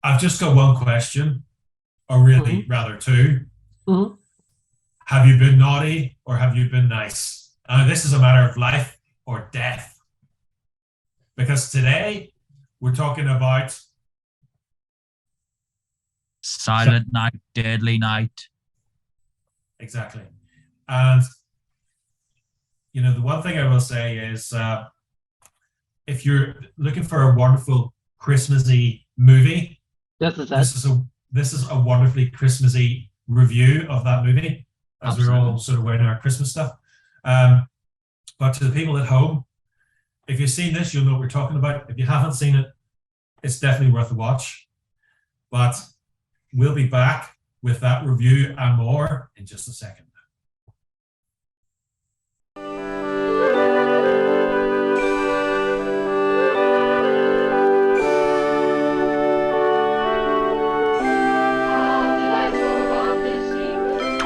I've just got one question, or really Hmm. rather two. Hmm. Have you been naughty or have you been nice? This is a matter of life or death. Because today we're talking about Silent night, deadly night. exactly. And the one thing I will say is, if you're looking for a wonderful Christmassy movie, This is it. this is a wonderfully Christmassy review of that movie, as we're Absolutely. all sort of wearing our Christmas stuff. Um, but to the people at home, if you've seen this, you'll know what we're talking about. If you haven't seen it, it's definitely worth a watch. But we'll be back with that review and more in just a second.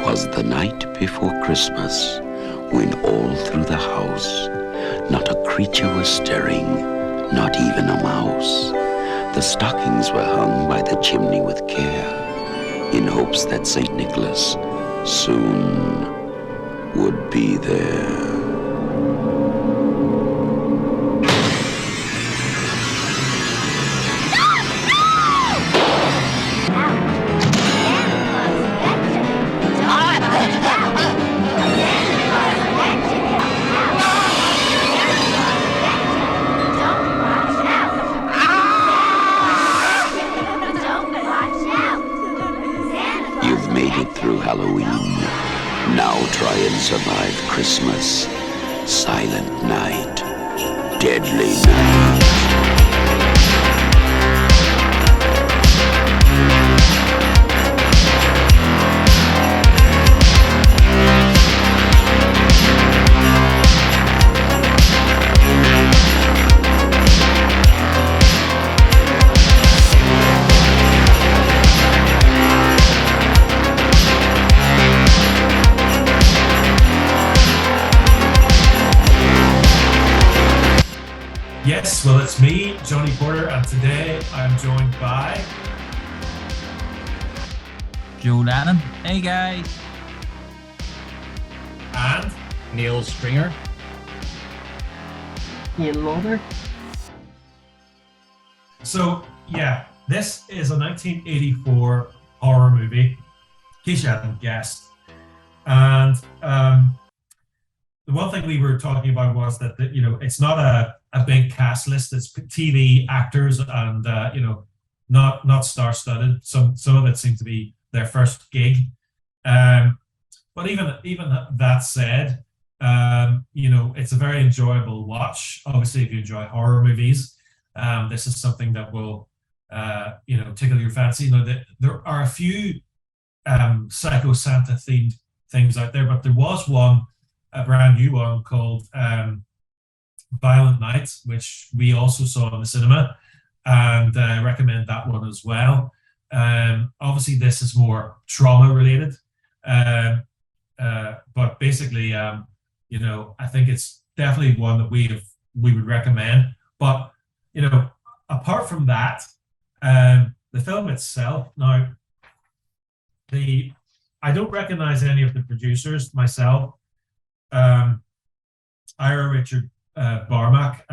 Was the night before Christmas, when all through the house, not a creature was stirring, not even a mouse. The stockings were hung by the chimney with care, in hopes that St. Nicholas soon would be there. You've made it through Halloween. Now try and survive Christmas. Silent night. Deadly night. Yes, well, it's me, Johnny Porter, and today I'm joined by Joe Lennon. Hey guys. and Neil Stringer. Ian Mulder. so yeah, this is a 1984 horror movie. In case you hadn't guessed, and the one thing we were talking about was that it's not a big cast list. It's TV actors and not star-studded. Some of it seemed to be their first gig. But even that said, it's a very enjoyable watch. Obviously, if you enjoy horror movies, this is something that will tickle your fancy. There are a few Psycho Santa themed things out there, but there was a brand new one called Violent Night, which we also saw in the cinema, and I recommend that one as well. Obviously, this is more trauma related, but basically, I think it's definitely one that we would recommend. But apart from that, the film itself now, I don't recognize any of the producers myself. Ira Richard Barmack,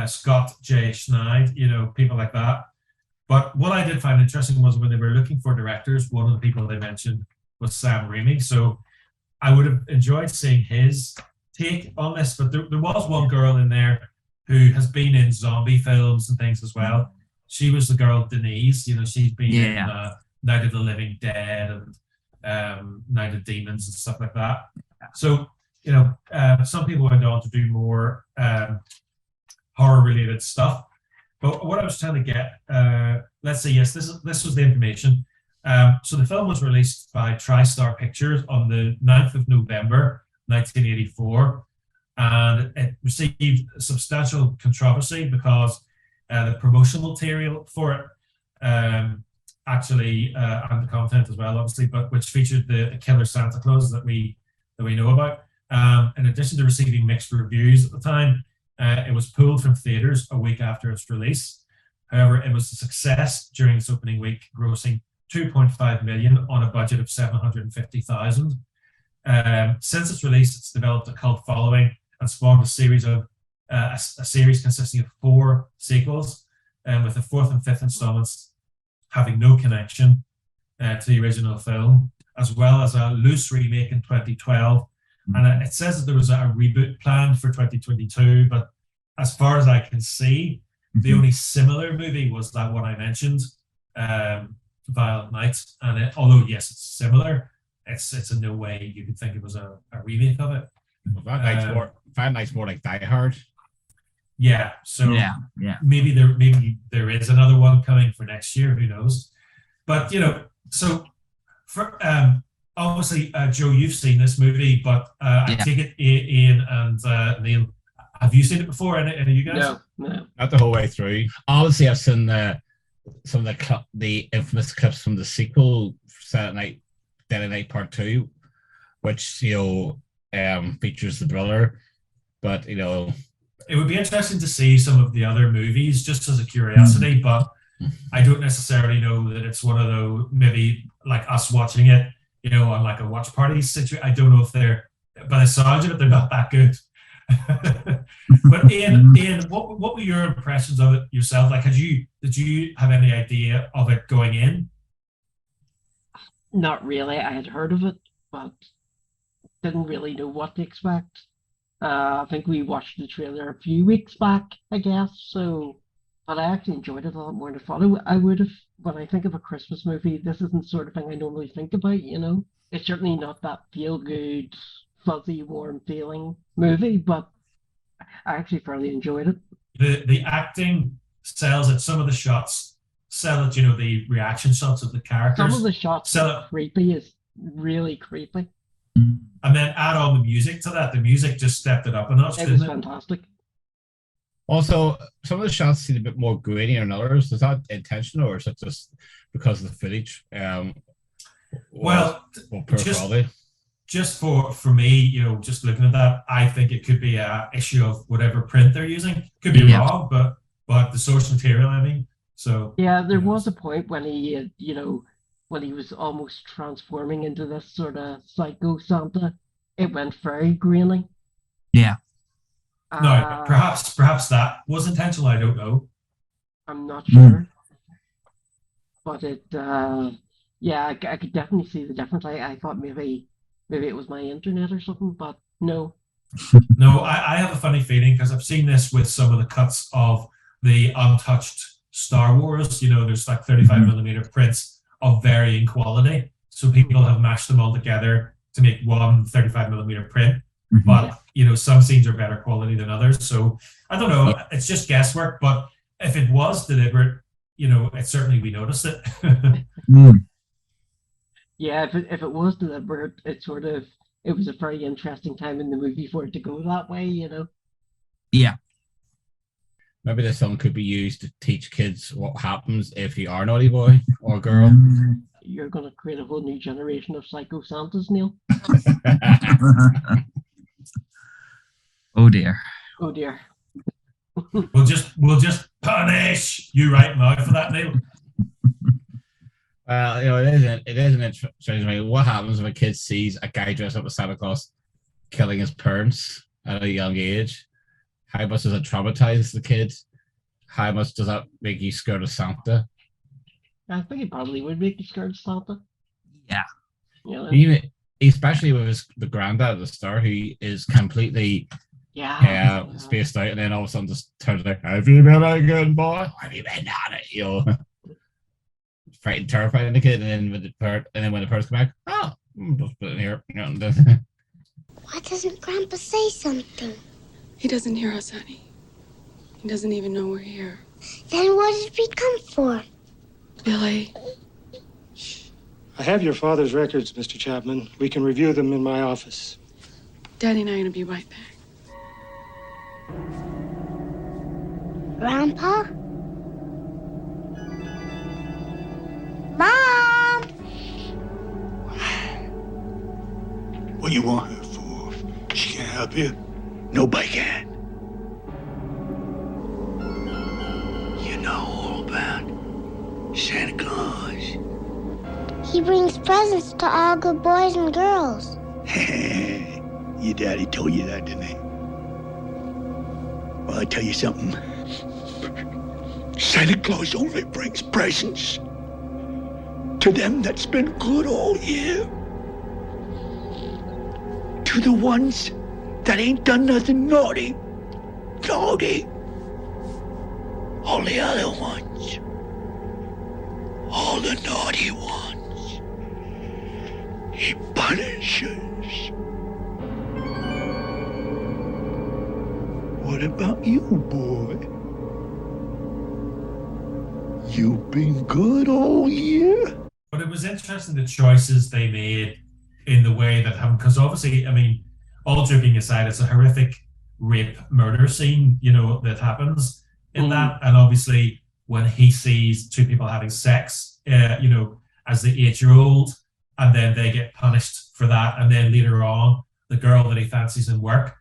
Scott J. Schneid, people like that. But what I did find interesting was when they were looking for directors, one of the people they mentioned was Sam Raimi. So I would have enjoyed seeing his take on this. But there was one girl in there who has been in zombie films and things as well. She was the girl Denise. She's been in Night of the Living Dead and Night of Demons and stuff like that. So some people went on to do more horror related stuff. But what I was trying to get, let's say, yes, this was the information. So the film was released by TriStar Pictures on the 9th of November, 1984. And it received substantial controversy because the promotional material for it, and the content as well, obviously, but which featured the killer Santa Claus that we know about. In addition to receiving mixed reviews at the time, it was pulled from theaters a week after its release. However, it was a success during its opening week, grossing 2.5 million on a budget of 750,000. Since its release, it's developed a cult following and spawned a series consisting of 4 sequels, with the 4th and 5th installments having no connection to the original film, as well as a loose remake in 2012. And it says that there was a reboot planned for 2022, but as far as I can see, the only similar movie was that one I mentioned, Violent Night. And although yes, it's similar, it's in no way you could think it was a remake of it. Violent Night's more like Die Hard. Yeah, so Yeah. maybe there is another one coming for next year. Who knows? But so for obviously, Joe, you've seen this movie, but I take it Ian and Neil, have you seen it before? Any of you guys? No. Not the whole way through. Obviously, I've seen some of the infamous clips from the sequel, Saturday Night, Deadly Night Part 2, which features the brother. But it would be interesting to see some of the other movies just as a curiosity, but I don't necessarily know that it's one of those, maybe like us watching it, on like a watch party situation. I don't know if they're, by the sounds of it, they're not that good. But Ian, what were your impressions of it yourself? Like, did you have any idea of it going in? Not really. I had heard of it, but didn't really know what to expect. I think we watched the trailer a few weeks back, I guess. So, but I actually enjoyed it a lot more than I thought I would have. When I think of a Christmas movie, this isn't the sort of thing I normally think about. It's certainly not that feel-good, fuzzy, warm feeling movie, but I actually fairly enjoyed it. The acting sells it. Some of the shots sell it. The reaction shots of the characters. Some of the shots are creepy. Is really creepy. And then add on the music to that. The music just stepped it up a notch. It was fantastic. Also, some of the shots seem a bit more grainy than others. Is that intentional, or is it just because of the footage? Just for me, just looking at that, I think it could be a issue of whatever print they're using. Could be wrong, but the source material, I mean. So yeah, there was a point when he, when he was almost transforming into this sort of psycho Santa, it went very grainy. Yeah. No, perhaps that was intentional. I don't know. I'm not sure, but it, I could definitely see the difference. I thought maybe it was my internet or something, but no. No, I have a funny feeling because I've seen this with some of the cuts of the untouched Star Wars. There's like 35mm prints of varying quality, so people have mashed them all together to make one 35mm print. But some scenes are better quality than others, so I don't know. It's just guesswork. But if it was deliberate, it certainly we noticed it. Yeah, if it was deliberate, it was a very interesting time in the movie for it to go that way. Yeah. Maybe this film could be used to teach kids what happens if you are a naughty boy or girl. You're going to create a whole new generation of psycho Santas, Neil. Oh dear. Oh dear. We'll just punish you right now for that, Neil. Well, it is an interesting. What happens if a kid sees a guy dressed up as Santa Claus killing his parents at a young age? How much does it traumatize the kid? How much does that make you scared of Santa? I think it probably would make you scared of Santa. Yeah. Even especially with the granddad at the start, who is completely spaced out, and then all of a sudden just turns out, "Have you been a good boy? Have you been on it?" Frightened, terrifying the kid, and then when the parents come back, just put it in here. Why doesn't Grandpa say something? He doesn't hear us, honey. He doesn't even know we're here. Then what did we come for? Billy. I have your father's records, Mr. Chapman. We can review them in my office. Daddy and I are gonna be right back. Grandpa? Mom! What do you want her for? She can't help you. Nobody can. You know, Santa Claus. He brings presents to all good boys and girls. Your daddy told you that, didn't he? Well, I tell you something. Santa Claus only brings presents to them that's been good all year. To the ones that ain't done nothing naughty. Naughty. All the other ones. All the naughty ones. He punishes. What about you, boy? You've been good all year? But it was interesting the choices they made in the way that happened, because obviously, I mean, all joking aside, it's a horrific rape murder scene, you know, that happens in that. And obviously, when he sees two people having sex, you know, as the 8-year-old, and then they get punished for that. And then later on, the girl that he fancies in work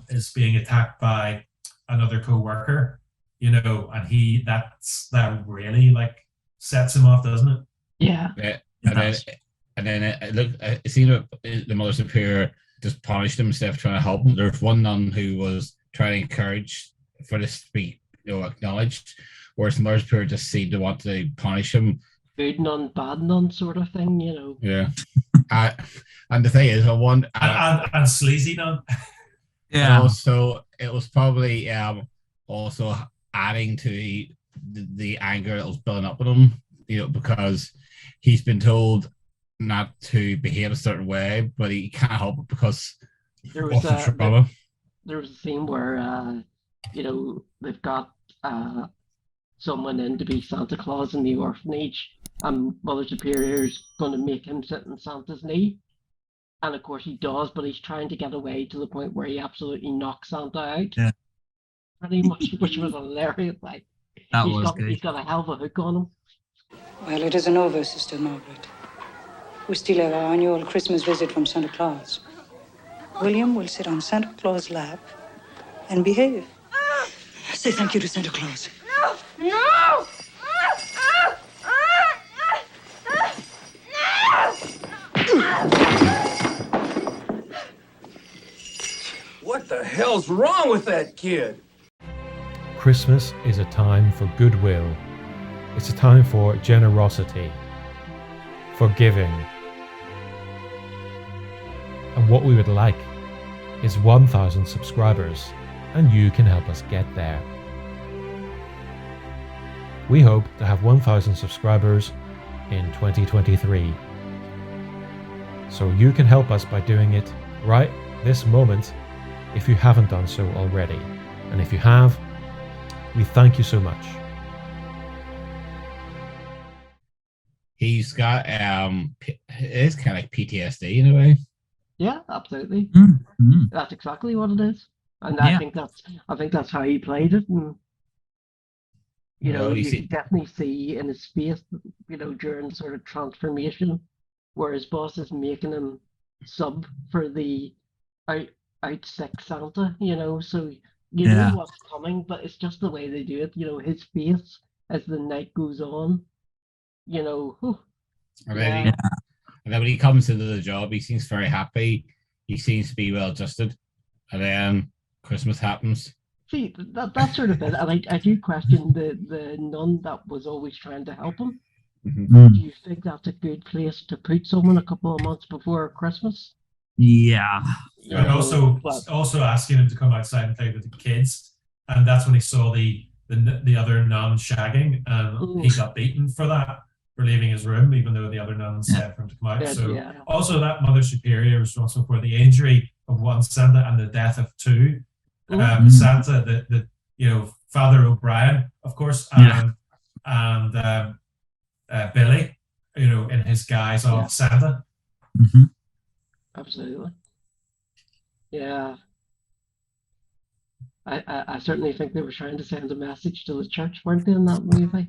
is being attacked by another co-worker, you know, and that really like sets him off, doesn't it? Yeah. And then it seemed that the Mother Superior just punished him instead of trying to help him. There's one nun who was trying to encourage for this to be, you know, acknowledged, whereas the Mother Superior just seemed to want to punish him. Good nun, bad nun sort of thing, you know. Yeah. And the thing is, and sleazy nun. Yeah. And also, it was probably also adding to the anger that was building up with him, you know, because he's been told not to behave a certain way, but he can't help it because there was of trauma. There was a scene where you know, they've got someone in to be Santa Claus in the orphanage, and Mother Superior's going to make him sit in Santa's knee, and of course he does, but he's trying to get away to the point where he absolutely knocks Santa out. Yeah. Pretty much, which was hilarious. Like he's got a hell of a hook on him. Well, it isn't over, Sister Margaret. We still have our annual Christmas visit from Santa Claus. William will sit on Santa Claus' lap and behave. Say thank you to Santa Claus. No! What the hell's wrong with that kid? Christmas is a time for goodwill. It's a time for generosity, for giving. And what we would like is 1,000 subscribers, and you can help us get there. We hope to have 1,000 subscribers in 2023. So you can help us by doing it right this moment if you haven't done so already. And if you have, we thank you so much. He's got it's kind of like PTSD in a way. Yeah, absolutely. Mm-hmm. That's exactly what it is, and I think that's how he played it. And you know, you can definitely see in his face, you know, during the sort of transformation, where his boss is making him sub for the out sick Santa. You know, so you know what's coming, but it's just the way they do it. You know, his face as the night goes on. You know, and then when he comes into the job, he seems very happy. He seems to be well adjusted, and then Christmas happens. See, that sort of it, and I do question the nun that was always trying to help him. Mm-hmm. Do you think that's a good place to put someone a couple of months before Christmas? Yeah. And also asking him to come outside and play with the kids, and that's when he saw the other nun shagging, and he got beaten for that, for leaving his room, even though the other nun said for him to come out. Also that Mother Superior was responsible for the injury of one Santa and the death of two. Santa, the you know, Father O'Brien, of course, and Billy, you know, in his guise of Santa. Mm-hmm. Absolutely. Yeah. I certainly think they were trying to send a message to the church, weren't they, in that movie?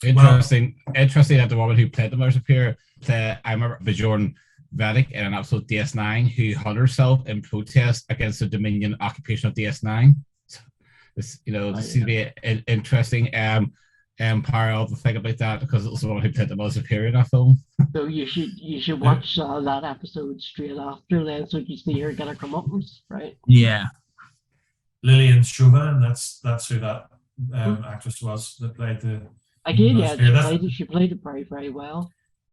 Interesting that the woman who played the Mother Superior, I remember Bjorn Vedic in an episode of DS9 who hung herself in protest against the Dominion occupation of DS9. So this, you know, this seems to be interesting. Empire to think about that because it was the one who played the most superior in that film. So you should watch that episode straight after then, so you see her get her comeuppance, right? Yeah. Lillian Chauvin, that's who that actress was that played the. Again, yeah, she played it very, very well.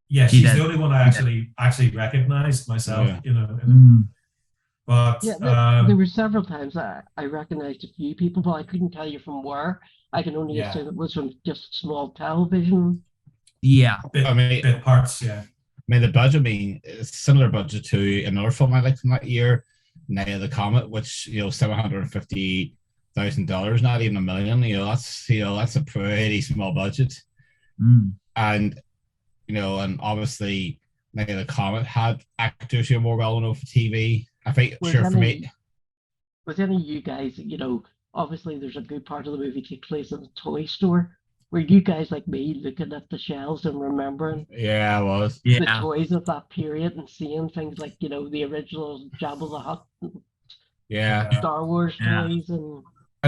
Yeah, she's the only one I actually recognized myself, you know. But there were several times I recognized a few people, but I couldn't tell you from where. I can only assume it was from just small television. Yeah. Bit parts, yeah. I mean, the budget, similar budget to another film I liked from that year, Night of the Comet, which, you know, $750,000, not even $1 million. That's a pretty small budget. And, you know, and obviously Night of the Comet had actors who are more well known for TV. I think, for me. Was any of you guys, you know, obviously there's a good part of the movie take place at the toy store. Were you guys like me looking at the shelves and remembering? Yeah, I was. The toys of that period and seeing things like, you know, the original Jabba the Hutt, Star Wars toys, and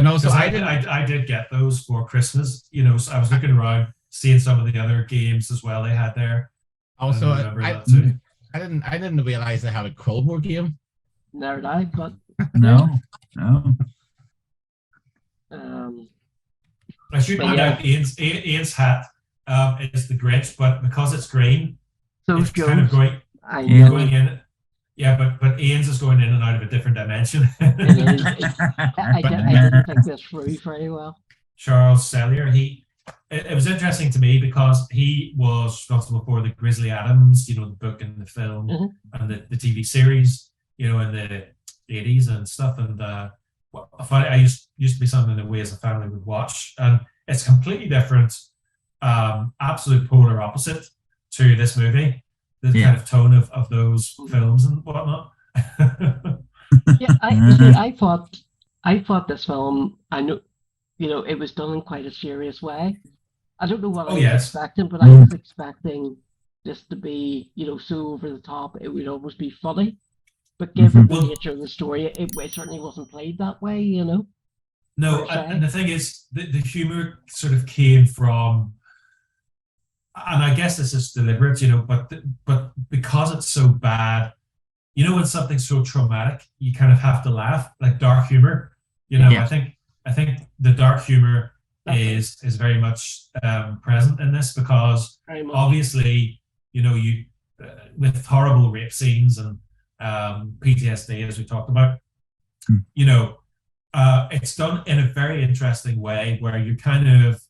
also I did get those for Christmas. You know, so I was looking around, seeing some of the other games as well they had there. Also, I didn't realize they had a Quillboard game. Never did I, but no. I should point out Ian's hat is the Grinch, but because it's green, it's kind of going in. Yeah, but Ian's is going in and out of a different dimension. I didn't think this through very well. Charles Sellier, it was interesting to me because he was responsible for the Grizzly Adams, you know, the book and the film and the TV series, you know, in the 80s and stuff. And I find it used to be something that we as a family would watch, and it's completely different, absolute polar opposite to this movie. The kind of tone of those films and whatnot. I thought this film, I know, you know, it was done in quite a serious way. I don't know what I was expecting, but I was expecting this to be, you know, so over the top it would almost be funny. But given the nature of the story, it certainly wasn't played that way, you know. No, and the thing is, the humor sort of came from, and I guess this is deliberate, you know, but because it's so bad, you know, when something's so traumatic, you kind of have to laugh, like dark humor. You know, I think the dark humor is very much present in this because obviously, you know, you with horrible rape scenes and PTSD, as we talked about, you know, it's done in a very interesting way where you're kind of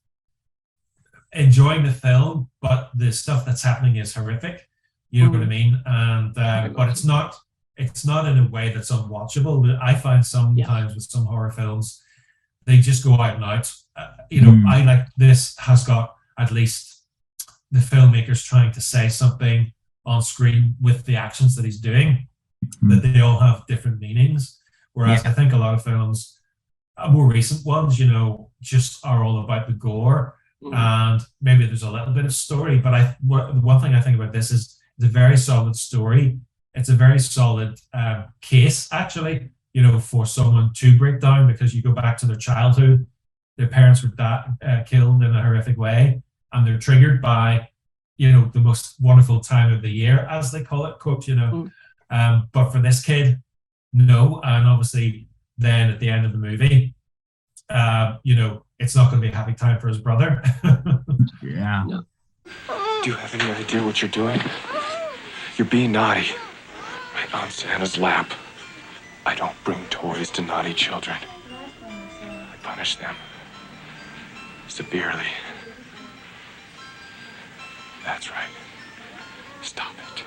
enjoying the film, but the stuff that's happening is horrific. You know what I mean? And but it's not in a way that's unwatchable. I find sometimes with some horror films, they just go out and out. You know, I like this has got at least the filmmaker's trying to say something on screen with the actions that he's doing, that they all have different meanings. Whereas I think a lot of films, more recent ones, you know, just are all about the gore. And maybe there's a little bit of story, but the one thing I think about this is it's a very solid story. It's a very solid case, actually, you know, for someone to break down, because you go back to their childhood, their parents were killed in a horrific way, and they're triggered by, you know, the most wonderful time of the year, as they call it, quote, you know. But for this kid, no, and obviously then at the end of the movie, you know, it's not going to be a happy time for his brother. No. Do you have any idea what you're doing? You're being naughty. Right on Santa's lap. I don't bring toys to naughty children. I punish them severely. That's right. Stop it.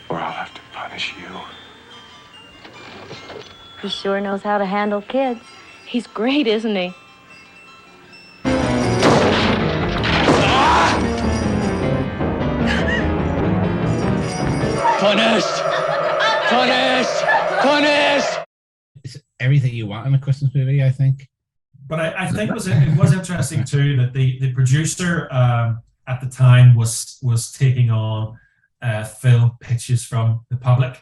Or I'll have to punish you. He sure knows how to handle kids. He's great, isn't he? Punished! Punished! Punished! It's everything you want in a Christmas movie, I think. But I think it was interesting too that the producer at the time was taking on film pitches from the public,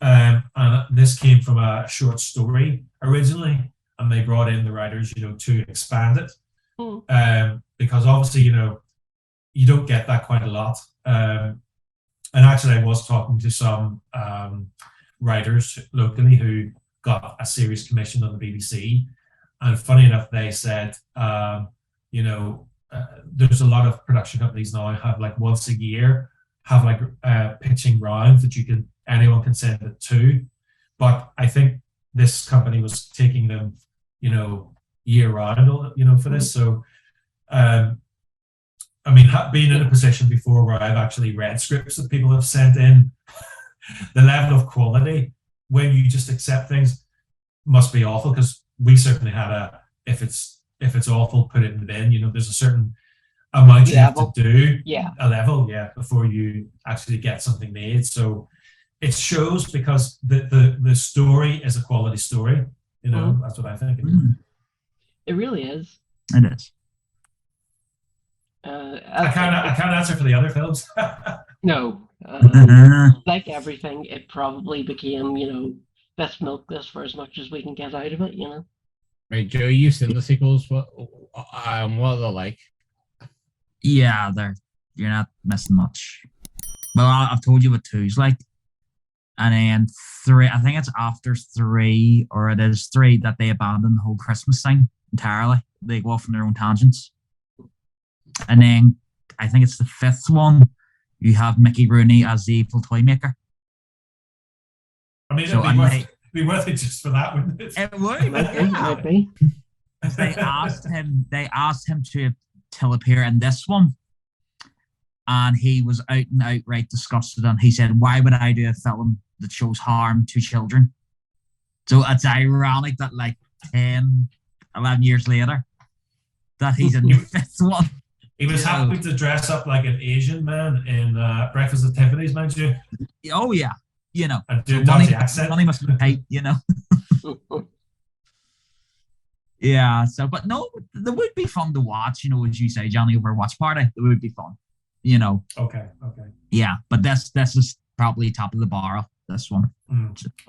and this came from a short story originally, and they brought in the writers, you know, to expand it. because obviously, you don't get that quite a lot. And actually, I was talking to some writers locally who got a series commissioned on the BBC, and funny enough, they said, there's a lot of production companies now have like once a year have like pitching rounds that anyone can send it to, but I think this company was taking them, year round, for this. So, being in a position before where I've actually read scripts that people have sent in, the level of quality when you just accept things must be awful, because we certainly had if it's awful, put it in the bin. There's a certain amount you have to do, a level, before you actually get something made. So it shows, because the story is a quality story. That's what I think. It really is. It is. I can't answer for the other films. No, like everything, it probably became, let's milk this for as much as we can get out of it. Right, Joe, you've seen the sequels. What are they like? Yeah, you're not missing much. Well, I've told you what 2's like, and then 3. I think it's after 3, or it is 3, that they abandon the whole Christmas thing entirely. They go off on their own tangents. And then I think it's the 5th one. You have Mickey Rooney as the evil toy maker. I mean, it'd be worth it just for that, wouldn't it? It would. Might be. They asked him to appear in this one, and he was outright disgusted. And he said, "Why would I do a film that shows harm to children?" So it's ironic that 10, 11 years later, that he's in the 5th one. He was happy to dress up like an Asian man in Breakfast at Tiffany's, mind you. Oh yeah, and do a dodgy accent. Money must be paid, Yeah. So, but no, there would be fun to watch. As you say, Johnny, over a watch party, it would be fun. Okay. Yeah, but this is probably top of the barrel. This one.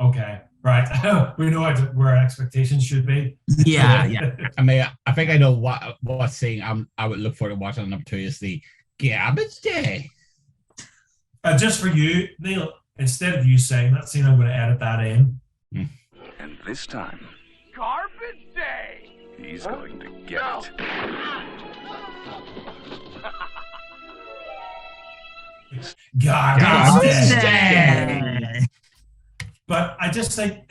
Okay. Right. We know where our expectations should be. Yeah. I mean, I think I know what scene I would look forward to watching. Number 2 is the Garbage Day. Just for you, Neil, instead of you saying that scene, I'm going to edit that in. And this time, Garbage Day! he's going to get it. Garbage Day! But I just think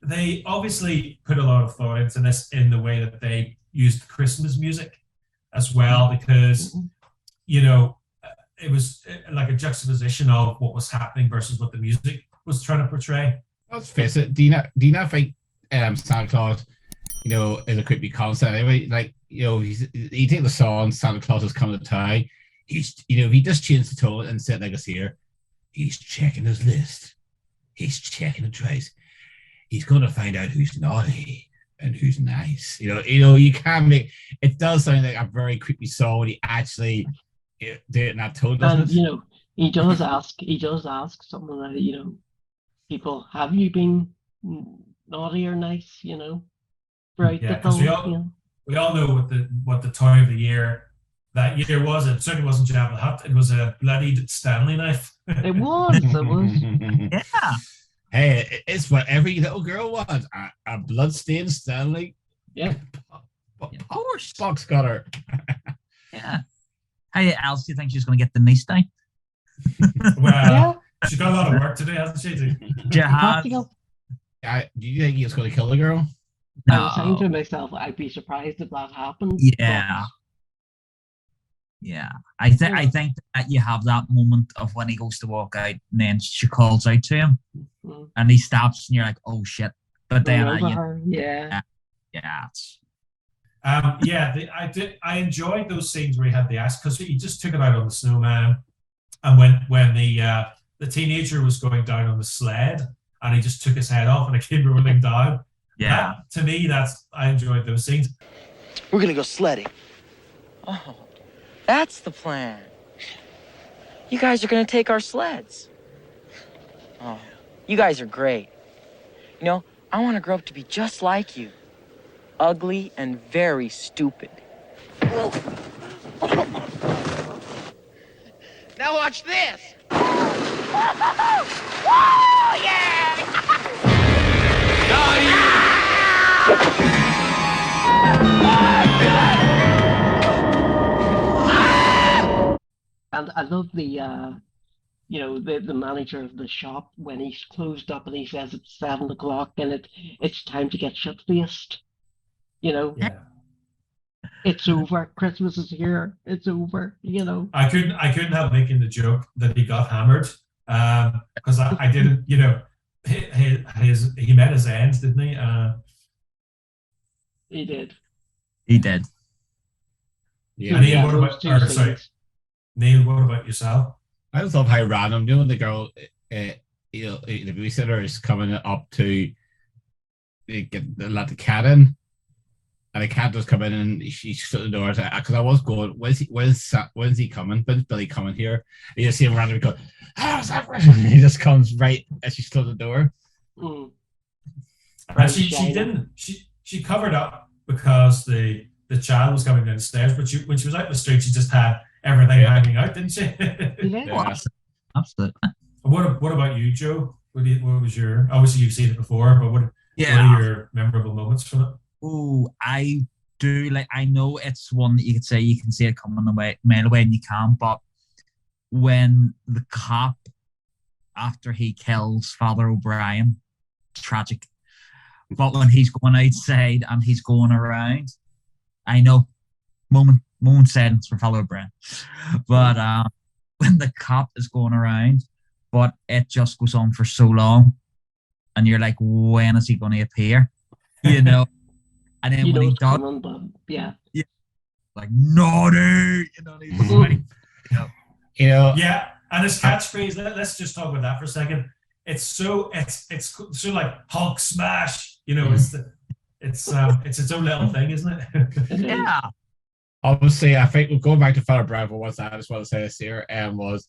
they obviously put a lot of thought into this in the way that they used Christmas music as well, because, it was like a juxtaposition of what was happening versus what the music was trying to portray. Let's face it. Do you not think Santa Claus, is a creepy concept anyway? You take the song "Santa Claus is coming to town." He's, if he just changed the tone and said like it's here, he's checking his list. He's checking the trace. He's going to find out who's naughty and who's nice. You can make it. Does sound like a very creepy song when he actually do it in that tone. And he does ask someone that people, have you been naughty or nice? Right? Yeah, because we all know what the toy of the year that year was. It certainly wasn't Jabba the Hutt. It was a bloodied Stanley knife. It was. Yeah. Hey, it's what every little girl wants. A bloodstained Stanley. Yeah. Of course. Spock's got her. Yeah. How else do you think she's going to get the niece down? Well, she's got a lot of work to do, hasn't she? Do you think he's going to kill the girl? No. I was saying to myself, I'd be surprised if that happened. Yeah. Yeah. I think that you have that moment of when he goes to walk out, and then she calls out to him, and he stops, and you're like, "Oh shit!" But then, yeah. I enjoyed those scenes where he had the axe, because he just took it out on the snowman, and when the teenager was going down on the sled, and he just took his head off, and it came rolling down. Yeah. To me, I enjoyed those scenes. We're gonna go sledding. Oh, that's the plan. You guys are gonna take our sleds. Oh, you guys are great. I want to grow up to be just like you. Ugly and very stupid. Now watch this. And I love the the manager of the shop when he's closed up and he says it's 7 o'clock and it's time to get shit faced. Yeah. It's over. Christmas is here. It's over. I couldn't help making the joke that he got hammered, because I didn't, he met his end, didn't he? He did. He did. Yeah. And Neil, what about? Neil, what about yourself? I just love how random. The girl, the babysitter is coming up to let the cat in. And the cat does come in and she shut the door because I was going, when's he coming? When's Billy coming here? And you see him randomly go, he just comes right as she shut the door. Mm. And she covered up because the child was coming downstairs, but when she was out in the street, she just had everything hanging out, didn't she? Yeah. Absolutely. What about you, Joe? What was your? Obviously, you've seen it before, but what are your memorable moments from it? Oh, I do. I know it's one that you could say you can see it coming a mile away and you can, but when the cop, after he kills Father O'Brien, it's tragic. But when he's going outside and he's going around, I know, moment silence for Father O'Brien. But when the cop is going around, but it just goes on for so long, and you're like, when is he going to appear? And then when he does, like naughty, Yeah, and his catchphrase. Let's just talk about that for a second. It's so like Hulk smash. It's its own little thing, isn't it? Yeah. Obviously, I think we're going back to Father Bravo. What I just want to say this here was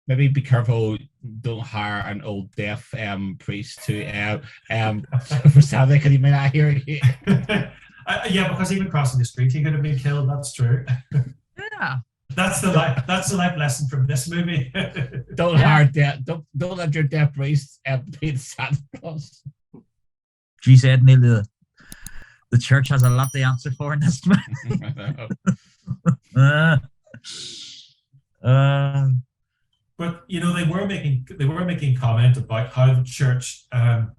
maybe be careful. Don't hire an old deaf priest to for Saturday because he may not hear you. Yeah, because even crossing the street, he could have been killed. That's true. Yeah, that's the life lesson from this movie. Don't hire deaf. Don't let your deaf priest be Santa Claus. She said, Neil, the church has a lot to answer for in this But they were making comment about how the church and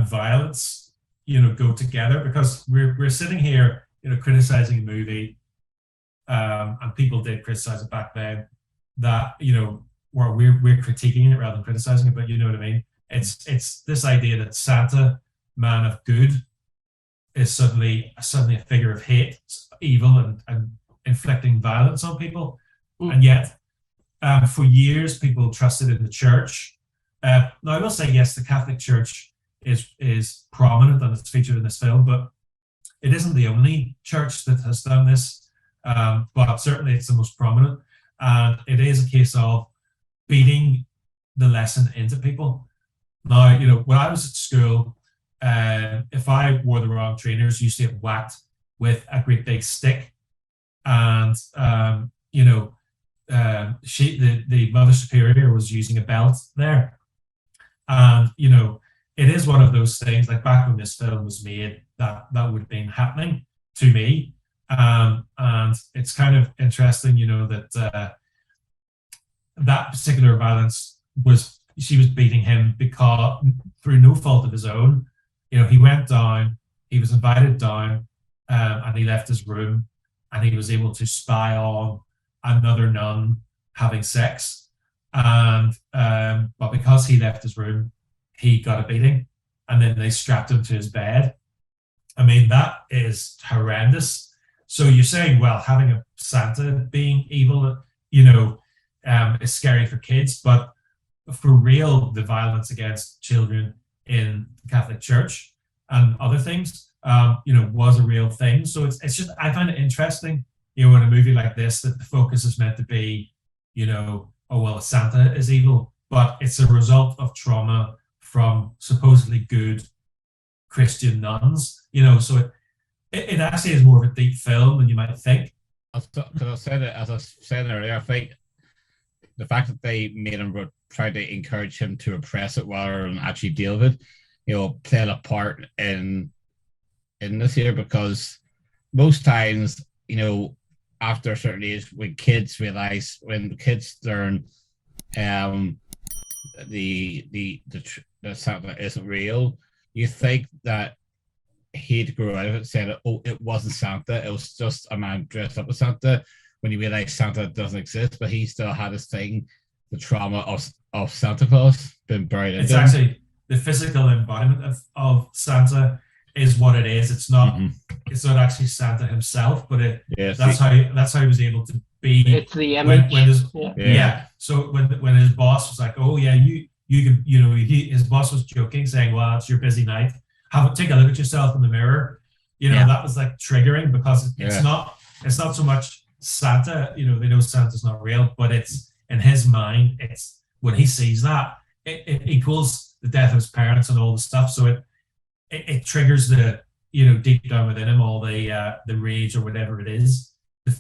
violence, go together, because we're sitting here, criticizing a movie, and people did criticize it back then. That where we're critiquing it rather than criticizing it, but you know what I mean. It's this idea that Santa, man of good, is suddenly a figure of hate, evil, and inflicting violence on people, and yet. For years, people trusted in the church. Now, I will say, yes, the Catholic Church is prominent and it's featured in this film, but it isn't the only church that has done this. But certainly, it's the most prominent, and it is a case of beating the lesson into people. Now, when I was at school, if I wore the wrong trainers, I used to get whacked with a great big stick, and the Mother Superior was using a belt there. And, it is one of those things, like back when this film was made, that would have been happening to me. And it's kind of interesting, that that particular violence she was beating him because through no fault of his own. He went down, he was invited down, and he left his room, and he was able to spy on another nun having sex, and but because he left his room, he got a beating, and then they strapped him to his bed. I mean, that is horrendous. So you're saying, well, having a Santa being evil, is scary for kids, but for real, the violence against children in the Catholic Church and other things, was a real thing. So it's just, I find it interesting, in a movie like this, that the focus is meant to be, Santa is evil, but it's a result of trauma from supposedly good Christian nuns, so it actually is more of a deep film than you might think. Because I said it, as I said earlier, I think the fact that they made him try to encourage him to repress it rather than actually deal with it, played a part in this here, because most times, after a certain age, when kids learn the Santa isn't real, you think that he'd grow out of it saying, oh, it wasn't Santa, it was just a man dressed up as Santa, when you realize Santa doesn't exist, but he still had his thing, the trauma of Santa Claus been buried in. It's actually the physical embodiment of Santa is what it is. It's not it's not actually Santa himself, but that's how he was able to be. It's the image. So when his boss was like, oh yeah, you can, his boss was joking, saying, well, it's your busy night, take a look at yourself in the mirror. That was like triggering, because it's not so much Santa, they know Santa's not real, but it's in his mind, it's when he sees that, it equals the death of his parents and all the stuff. So it triggers the, deep down within him, all the rage or whatever it is.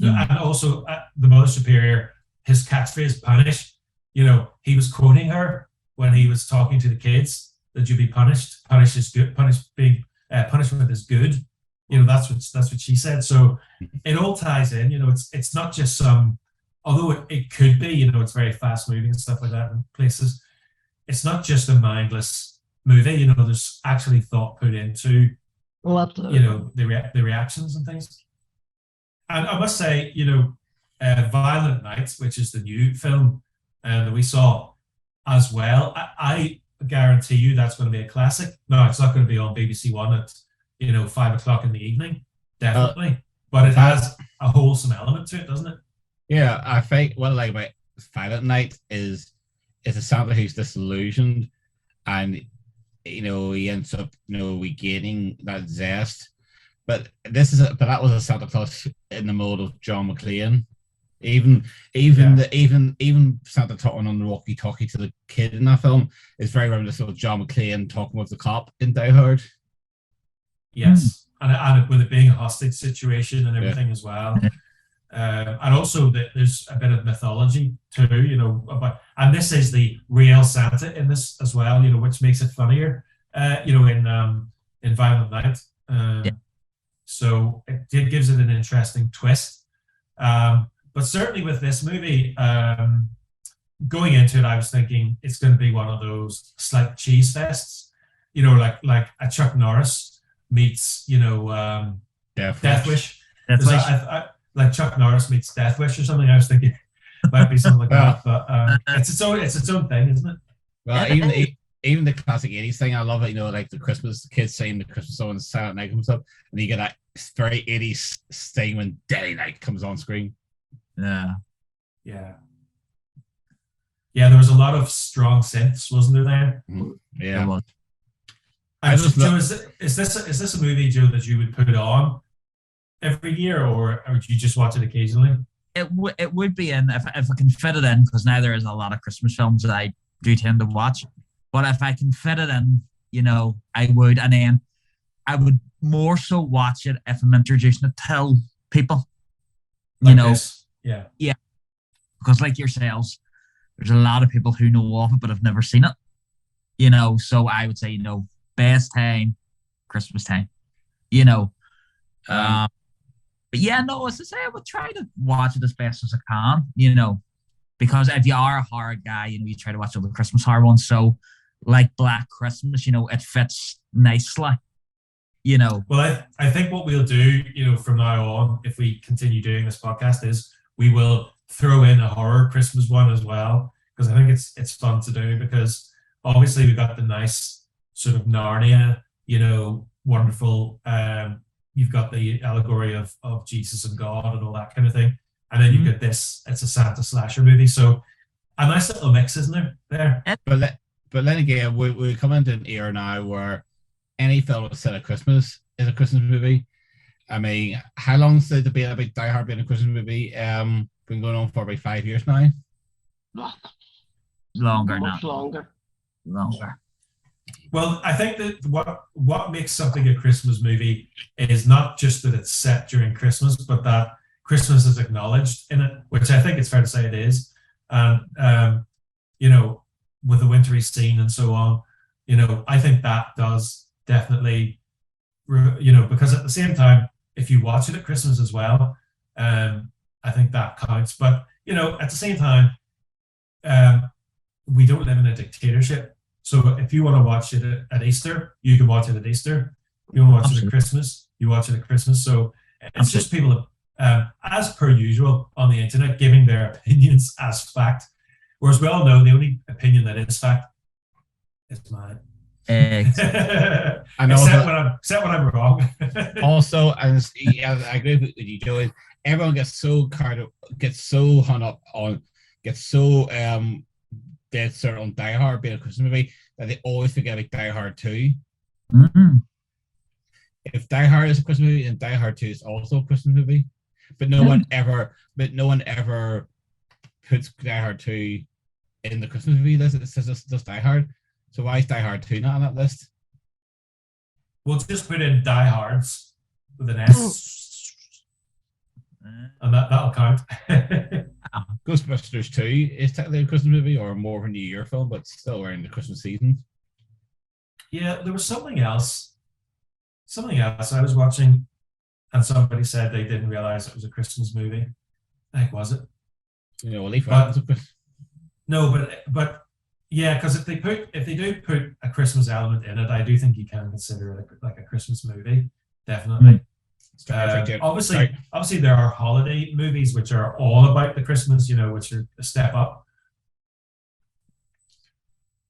And also the Mother Superior, his catchphrase, punish, he was quoting her when he was talking to the kids, that you be punished. Punish is good. Punishment is good. That's what she said. So it all ties in. It's not just some. Although it could be. It's very fast moving and stuff like that in places. It's not just a mindless movie. There's actually thought put into. The reactions and things. And I must say, Violent Night, which is the new film that we saw as well. I guarantee you that's going to be a classic. No, it's not going to be on BBC One at 5:00 in the evening, definitely. But it has a wholesome element to it, doesn't it? Yeah, I think what I like about Violent Night is a Santa who's disillusioned, and he ends up regaining that zest. But that was a Santa Claus in the mode of John McClane. Even Santa talking on the walkie-talkie to the kid in that film is very reminiscent of John McClane talking with the cop in Die Hard. Yes, and with it being a hostage situation and everything as well. And also there's a bit of mythology too, and this is the real Santa in this as well, which makes it funnier, in Violent Night. So it gives it an interesting twist. But certainly with this movie, going into it, I was thinking it's going to be one of those slight cheese fests, like a Chuck Norris meets, Death Wish. Like Chuck Norris meets Death Wish or something. I was thinking it might be something like that, but it's its own thing, isn't it? Well, even the classic 80s thing, I love it, like the kids saying the Christmas song and Silent Night comes up, and you get that very 80s thing when Deadly Night comes on screen. Yeah. There was a lot of strong synths, wasn't there? Yeah. And Joe, is this a movie, Joe, that you would put on every year, or would you just watch it occasionally? It would be in if I can fit it in, because now there is a lot of Christmas films that I do tend to watch. But if I can fit it in, I would, and then I would more so watch it if I'm introducing it to people. This. Yeah. Because like yourselves, there's a lot of people who know of it but have never seen it. So I would say, best time, Christmas time. But yeah, no, as I say, I would try to watch it as best as I can, because if you are a horror guy, you try to watch all the Christmas horror ones. So like Black Christmas, it fits nicely, Well, I think what we'll do, from now on, if we continue doing this podcast, is we will throw in a horror Christmas one as well, because I think it's fun to do, because obviously we've got the nice sort of Narnia, wonderful, you've got the allegory of Jesus and God and all that kind of thing. And then you've got this, it's a Santa slasher movie. So a nice little mix, isn't there? But then again, we're coming into an era now where any film that's set at Christmas is a Christmas movie. I mean, how long's the debate about Die Hard being a Christmas movie? Been going on for about 5 years now. Longer. Well, I think that what makes something a Christmas movie is not just that it's set during Christmas, but that Christmas is acknowledged in it, which I think it's fair to say it is. And you know, with the wintry scene and so on, you know, I think that does definitely, you know, because at the same time, if you watch it at Christmas as well, I think that counts. But you know, at the same time, we don't live in a dictatorship. So if you want to watch it at Easter, you can watch it at Easter. If you want to watch it at Christmas, you watch it at Christmas. So it's just people, as per usual on the internet, giving their opinions as fact. Whereas we all know the only opinion that is fact is mine. And except when I'm wrong. Also, and yeah, I agree with you, Joey. Everyone gets so hung up on, gets so dead set on Die Hard being a Christmas movie that they always forget about Die Hard 2. Mm-hmm. If Die Hard is a Christmas movie, then Die Hard 2 is also a Christmas movie. But no one ever puts Die Hard 2 in the Christmas movie list. It says just Die Hard. So why is Die Hard 2 not on that list? We'll just put in Die Hards with an S, and that'll count. Ghostbusters 2 is technically a Christmas movie or more of a New Year film, but still we're in the Christmas season. Yeah, there was something else I was watching, and somebody said they didn't realize it was a Christmas movie. Like, was it? You know, Leaf was a Christmas. No, but yeah, because if they do put a Christmas element in it, I do think you can consider it like a Christmas movie, definitely. Obviously, there are holiday movies which are all about the Christmas, you know, which are a step up.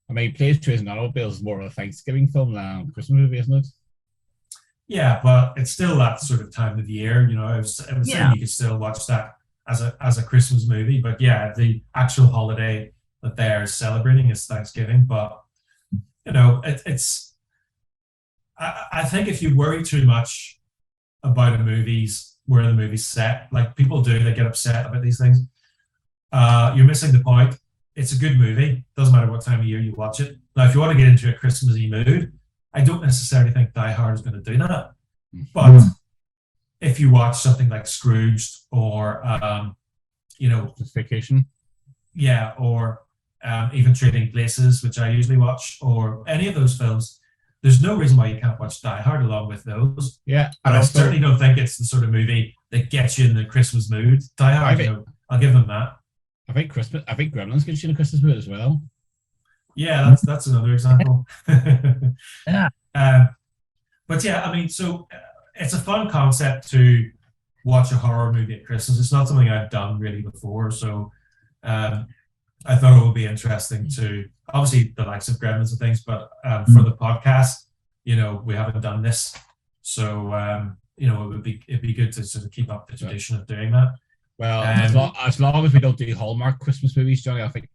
I mean, Planes, Trains, and Automobiles is more of a Thanksgiving film than a Christmas movie, isn't it? Yeah, but it's still that sort of time of year, you know. I was saying you could still watch that as a Christmas movie, but yeah, the actual holiday that they're celebrating is Thanksgiving. But you know, it's. I think if you worry too much about where the movie's set, like people do, they get upset about these things. You're missing the point. It's a good movie. Doesn't matter what time of year you watch it. Now, if you want to get into a Christmassy mood, I don't necessarily think Die Hard is going to do that. But if you watch something like Scrooged or, you know, Vacation, yeah, or even Trading Places, which I usually watch, or any of those films, there's no reason why you can't watch Die Hard along with those. Yeah, and I certainly don't think it's the sort of movie that gets you in the Christmas mood. Die Hard, you know, I'll give them that. I think Gremlins gets you in a Christmas mood as well. Yeah, that's another example. Yeah. But yeah, I mean, so it's a fun concept to watch a horror movie at Christmas. It's not something I've done really before, so I thought it would be interesting to, obviously the likes of Gremlins and things, but for the podcast, you know, we haven't done this, so you know, it'd be good to sort of keep up the tradition of doing that. Well, as long as we don't do Hallmark Christmas movies, Johnny, I think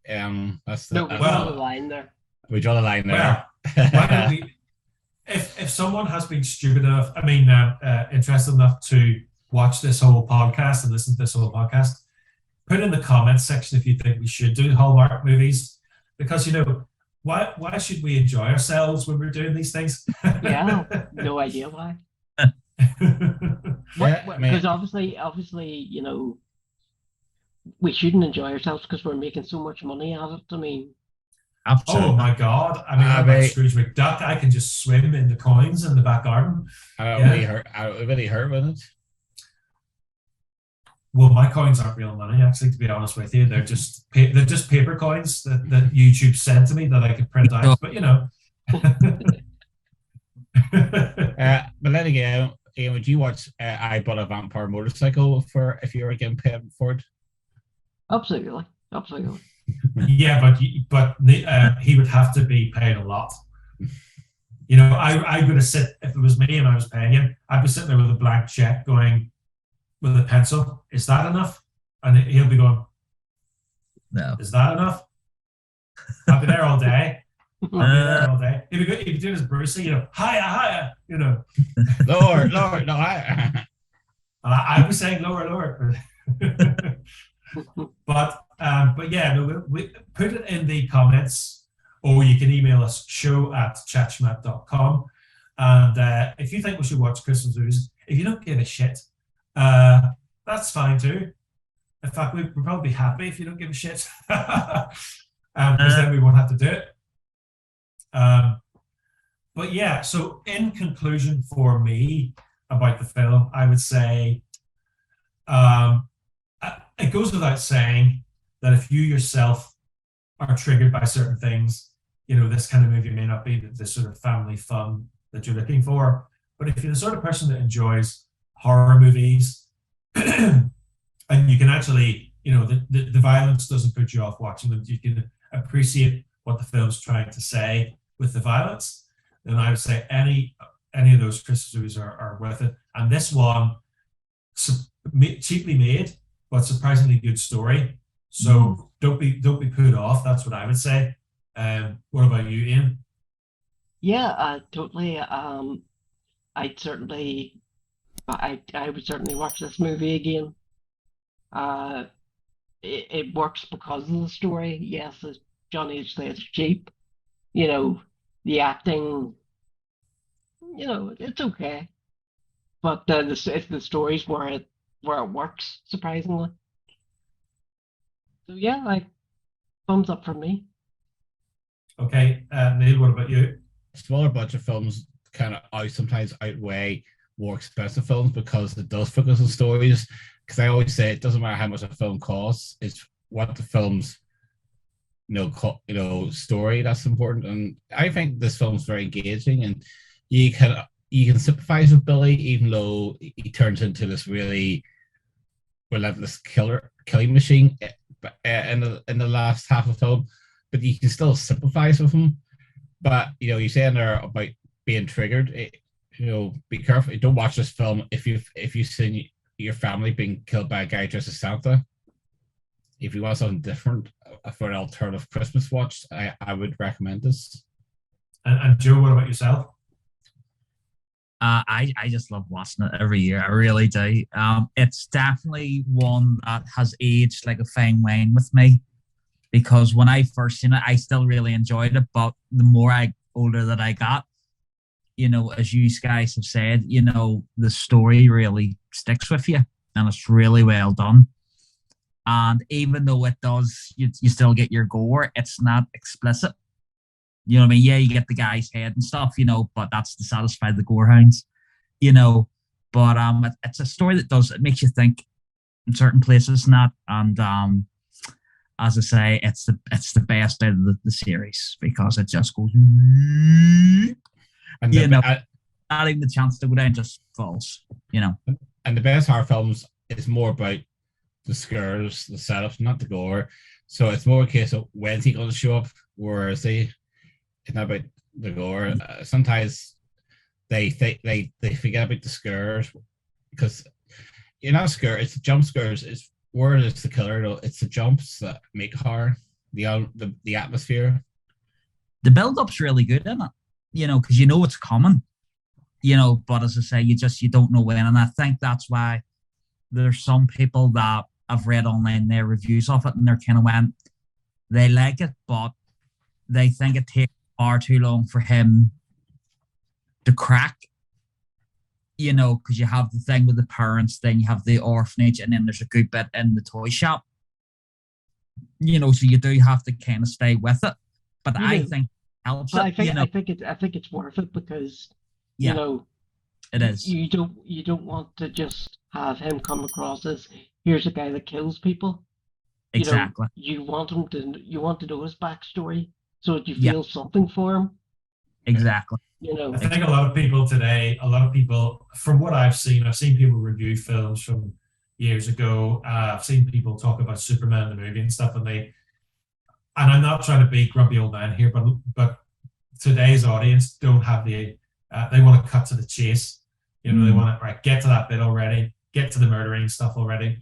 that's the we draw the line there. We draw the line there. Well, why don't we, if someone has been stupid enough, interested enough to watch this whole podcast and listen to this whole podcast, put in the comments section if you think we should do Hallmark movies, because you know, why should we enjoy ourselves when we're doing these things? Yeah, no idea why. Because obviously, you know, we shouldn't enjoy ourselves because we're making so much money at it. I mean, absolutely. Oh my God! I mean, I'm like Scrooge McDuck. I can just swim in the coins in the back garden. It really hurt, wouldn't it? Well, my coins aren't real money, actually. To be honest with you, they're just paper coins that YouTube sent to me that I could print out. But you know. But then again, would you watch I Bought a Vampire Motorcycle for if you were getting paid for it? Absolutely. Yeah, but he would have to be paid a lot. You know, I would have sit, if it was me and I was paying him, I'd be sitting there with a blank check going with a pencil. Is that enough? And he'll be going, no. Is that enough? I'll be there all day. He'd be good. He'd be doing his Brucey, you know, higher, you know. lower, no, higher. And I was saying lower. But yeah, no, we put it in the comments, or you can email us show@chatschmat.com. And if you think we should watch Christmas movies, if you don't give a shit, that's fine too. In fact, we'd probably be happy if you don't give a shit, because then we won't have to do it. But yeah, so in conclusion for me about the film, I would say it goes without saying that if you yourself are triggered by certain things, this kind of movie may not be the sort of family fun that you're looking for. But if you're the sort of person that enjoys horror movies, and you can actually, the violence doesn't put you off watching them, you can appreciate what the film's trying to say with the violence, then I would say any of those Christmas movies are worth it. And this one, cheaply made, but surprisingly good story. So don't be put off. That's what I would say. What about you, Ian? Yeah, totally. I would certainly watch this movie again. It works because of the story. Yes, as Johnny said, it's cheap. The acting, it's okay. But it's the stories where it works, surprisingly. So yeah, thumbs up from me. Okay, Neil, what about you? Smaller budget films kind of sometimes outweigh more expensive films because it does focus on stories. Because I always say it doesn't matter how much a film costs; it's what the film's story that's important. And I think this film's very engaging, and you can sympathize with Billy, even though he turns into this really relentless killing machine in the last half of the film. But you can still sympathize with him. But you're saying there about being triggered. Be careful. Don't watch this film if you've seen your family being killed by a guy dressed as Santa. If you want something different for an alternative Christmas watch, I would recommend this. And Joe, what about yourself? I just love watching it every year. I really do. It's definitely one that has aged like a fine wine with me, because when I first seen it, I still really enjoyed it. But the more older that I got, as you guys have said, the story really sticks with you, and it's really well done. And even though it does, you still get your gore. It's not explicit. You know what I mean? Yeah, you get the guy's head and stuff, but that's to satisfy the gorehounds, But it's a story that it makes you think in certain places, and as I say, it's the best out of the series because it just goes, and not even the chance to go down, just falls, And the best horror films is more about the scares, the setups, not the gore. So it's more a case of when's he going to show up, where is he? It's not about the gore. Sometimes they forget about the scares because you're not scared. It's the jump scares. It's where it's the killer. It's the jumps that make horror. The atmosphere. The build-up's really good, isn't it? Because it's coming. But as I say, you don't know when, and I think that's why there's some people that I've read online their reviews of it, and they're kind of they like it, but they think it takes far too long for him to crack, because you have the thing with the parents, then you have the orphanage, and then there's a good bit in the toy shop, so you do have to kind of stay with it. But I think it helps it. I think it's worth it because it is. You don't want to just have him come across as here's a guy that kills people. Exactly. You want to know his backstory so that you feel something for him. Exactly. I think a lot of people today, from what I've seen people review films from years ago. I've seen people talk about Superman the movie and stuff, and I'm not trying to be grumpy old man here, but today's audience don't have they want to cut to the chase. They want to get to that bit already, get to the murdering stuff already.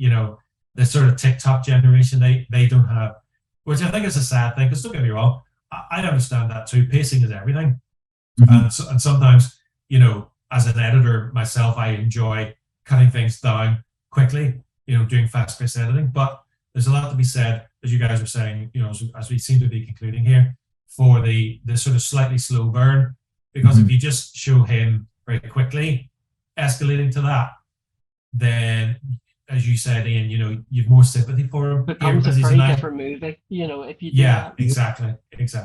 The sort of TikTok generation, they don't have, which I think is a sad thing. Because don't get me wrong, I understand that too. Pacing is everything, and sometimes as an editor myself, I enjoy cutting things down quickly. Doing fast-paced editing, but there's a lot to be said, as you guys are saying. As we seem to be concluding here, for the sort of slightly slow burn. Because if you just show him very quickly escalating to that, then as as you said, Ian, you know, you've more sympathy for him. Becomes a because he's very nice. different movie, you know, if you do Yeah, that. exactly.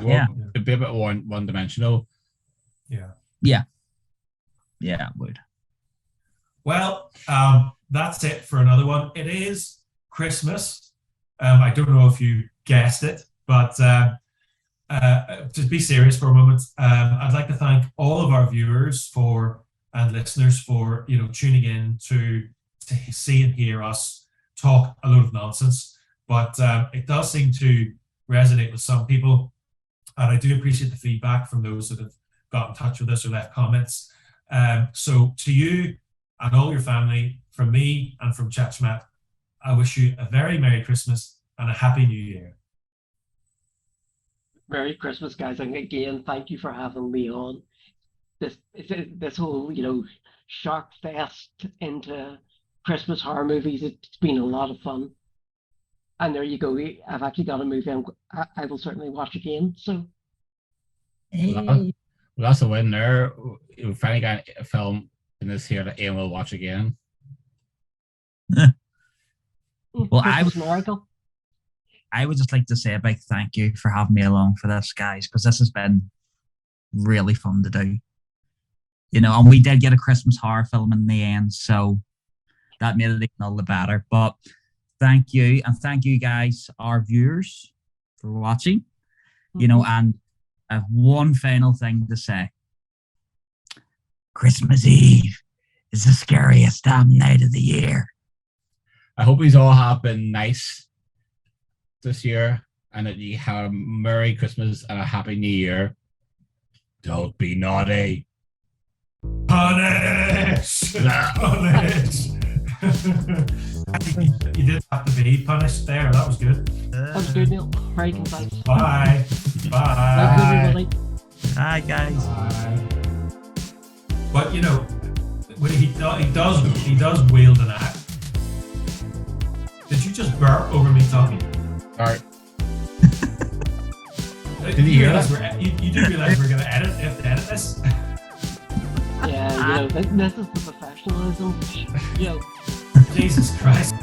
Yeah. It'd be a bit one dimensional. Yeah. Yeah, it would. Well, that's it for another one. It is Christmas. I don't know if you guessed it, but to be serious for a moment, I'd like to thank all of our viewers and listeners for, you know, tuning in to see and hear us talk a load of nonsense. But it does seem to resonate with some people, and I do appreciate the feedback from those that have got in touch with us or left comments. So to you and all your family, from me and from Chat Schmat, I wish you a very Merry Christmas and a Happy New Year. Merry Christmas, guys, and again, thank you for having me on. This whole, you know, shark fest into Christmas horror movies, it's been a lot of fun. And there you go. I've actually got a movie I will certainly watch again. So, Well, that's a win there. We finally got a film in this here that Ian will watch again. Well, Miracle. I would just like to say a big thank you for having me along for this, guys, because this has been really fun to do. You know, and we did get a Christmas horror film in the end, so that made it even all the better. But thank you, and thank you guys, our viewers, for watching. You know, and I have one final thing to say. Christmas Eve is the scariest damn night of the year. I hope you all have been nice this year and that you have a Merry Christmas and a Happy New Year. Don't be naughty. Punish! Punish! You did have to be punished there. That was good. That was good, Neil. Very concise. Bye. Bye. Thanks, everybody. Bye, guys. Bye. But you know, when he does wield an axe. Did you just burp over me talking? Sorry. Did you hear that? You do realize we're going to have to edit this? Yeah, you know, this is the professionalism. You know. Jesus Christ.